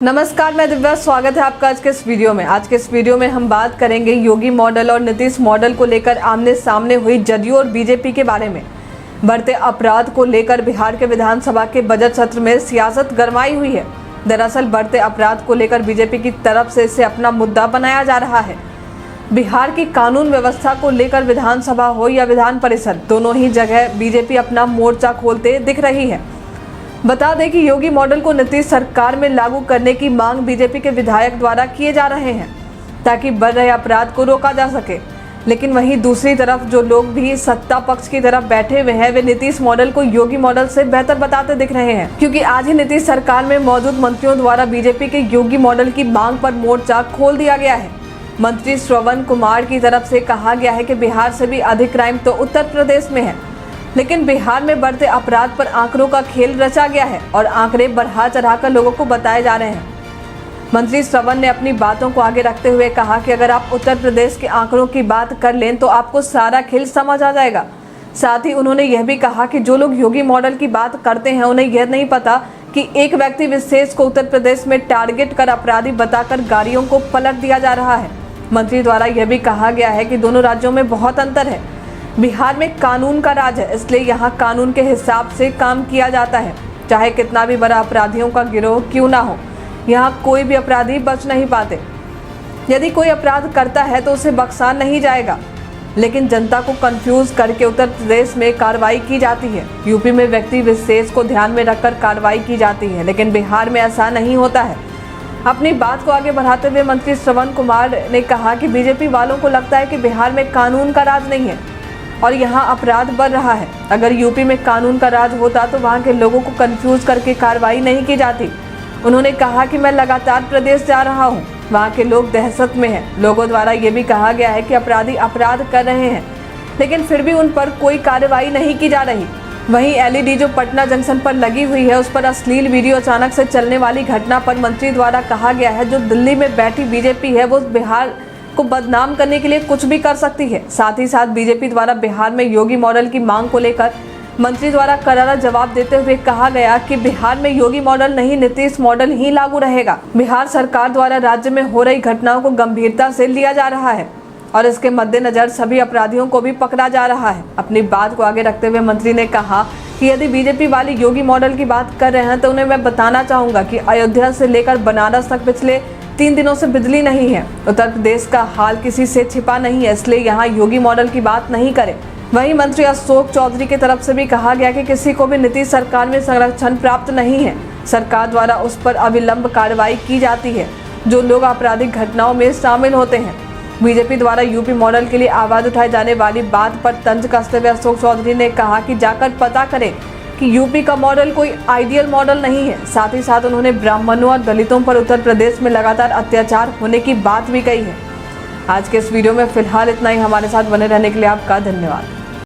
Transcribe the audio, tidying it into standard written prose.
नमस्कार, मैं दिव्या। स्वागत है आपका आज के इस वीडियो में। आज के इस वीडियो में हम बात करेंगे योगी मॉडल और नीतीश मॉडल को लेकर आमने सामने हुई जदयू और बीजेपी के बारे में। बढ़ते अपराध को लेकर बिहार के विधानसभा के बजट सत्र में सियासत गरमाई हुई है। दरअसल बढ़ते अपराध को लेकर बीजेपी की तरफ से इसे अपना मुद्दा बनाया जा रहा है। बिहार की कानून व्यवस्था को लेकर विधानसभा हो या विधान परिषद, दोनों ही जगह बीजेपी अपना मोर्चा खोलते दिख रही है। बता दें कि योगी मॉडल को नीतीश सरकार में लागू करने की मांग बीजेपी के विधायक द्वारा किए जा रहे हैं ताकि बढ़ रहे अपराध को रोका जा सके। लेकिन वहीं दूसरी तरफ जो लोग भी सत्ता पक्ष की तरफ बैठे हुए हैं, वे नीतीश मॉडल को योगी मॉडल से बेहतर बताते दिख रहे हैं, क्योंकि आज ही नीतीश सरकार में मौजूद मंत्रियों द्वारा बीजेपी के योगी मॉडल की मांग पर मोर्चा खोल दिया गया है। मंत्री श्रवण कुमार की तरफ से कहा गया है कि बिहार से भी अधिक क्राइम तो उत्तर प्रदेश में है, लेकिन बिहार में बढ़ते अपराध पर आंकड़ों का खेल रचा गया है और आंकड़े बढ़ा चढ़ाकर लोगों को बताए जा रहे हैं। मंत्री श्रवण ने अपनी बातों को आगे रखते हुए कहा कि अगर आप उत्तर प्रदेश के आंकड़ों की बात कर लें तो आपको सारा खेल समझ आ जाएगा। साथ ही उन्होंने यह भी कहा कि जो लोग योगी मॉडल की बात करते हैं उन्हें यह नहीं पता कि एक व्यक्ति विशेष को उत्तर प्रदेश में टारगेट कर अपराधी बताकर गाड़ियों को पलट दिया जा रहा है। मंत्री द्वारा यह भी कहा गया है कि दोनों राज्यों में बहुत अंतर है। बिहार में कानून का राज है, इसलिए यहाँ कानून के हिसाब से काम किया जाता है। चाहे कितना भी बड़ा अपराधियों का गिरोह क्यों ना हो, यहाँ कोई भी अपराधी बच नहीं पाते। यदि कोई अपराध करता है तो उसे बख्शा नहीं जाएगा, लेकिन जनता को कंफ्यूज करके उत्तर प्रदेश में कार्रवाई की जाती है। यूपी में व्यक्ति विशेष को ध्यान में रखकर कार्रवाई की जाती है, लेकिन बिहार में ऐसा नहीं होता है। अपनी बात को आगे बढ़ाते हुए मंत्री श्रवण कुमार ने कहा कि बीजेपी वालों को लगता है कि बिहार में कानून का राज नहीं है और यहाँ अपराध बढ़ रहा है। अगर यूपी में कानून का राज होता तो वहाँ के लोगों को कंफ्यूज करके कार्रवाई नहीं की जाती। उन्होंने कहा कि मैं लगातार प्रदेश जा रहा हूँ, वहाँ के लोग दहशत में हैं। लोगों द्वारा ये भी कहा गया है कि अपराधी अपराध कर रहे हैं, लेकिन फिर भी उन पर कोई कार्रवाई नहीं की जा रही। वहीं एलईडी जो पटना जंक्शन पर लगी हुई है, उस पर अश्लील वीडियो अचानक से चलने वाली घटना पर मंत्री द्वारा कहा गया है जो दिल्ली में बैठी बीजेपी है वो बिहार को बदनाम करने के लिए कुछ भी कर सकती है। साथ ही साथ बीजेपी द्वारा बिहार में योगी मॉडल की मांग को लेकर मंत्री द्वारा करारा जवाब देते हुए कहा गया कि बिहार में योगी मॉडल नहीं, नीतीश मॉडल ही लागू रहेगा। बिहार सरकार द्वारा राज्य में हो रही घटनाओं को गंभीरता से लिया जा रहा है और इसके मद्देनजर सभी अपराधियों को भी पकड़ा जा रहा है। अपनी बात को आगे रखते हुए मंत्री ने कहा कि यदि बीजेपी वाले योगी मॉडल की बात कर रहे हैं तो उन्हें मैं बताना चाहूंगा कि अयोध्या से लेकर बनारस तक पिछले 3 दिनों से बिजली नहीं है। उत्तर प्रदेश का हाल किसी से छिपा नहीं है, इसलिए यहाँ योगी मॉडल की बात नहीं करें। वहीं मंत्री अशोक चौधरी की तरफ से भी कहा गया कि किसी को भी नीतीश सरकार में संरक्षण प्राप्त नहीं है। सरकार द्वारा उस पर अविलंब कार्रवाई की जाती है जो लोग आपराधिक घटनाओं में शामिल होते हैं। बीजेपी द्वारा यूपी मॉडल के लिए आवाज उठाई जाने वाली बात पर तंज कसते हुए अशोक चौधरी ने कहा कि जाकर पता करें कि यूपी का मॉडल कोई आइडियल मॉडल नहीं है। साथ ही साथ उन्होंने ब्राह्मणों और दलितों पर उत्तर प्रदेश में लगातार अत्याचार होने की बात भी कही है। आज के इस वीडियो में फिलहाल इतना ही। हमारे साथ बने रहने के लिए आपका धन्यवाद।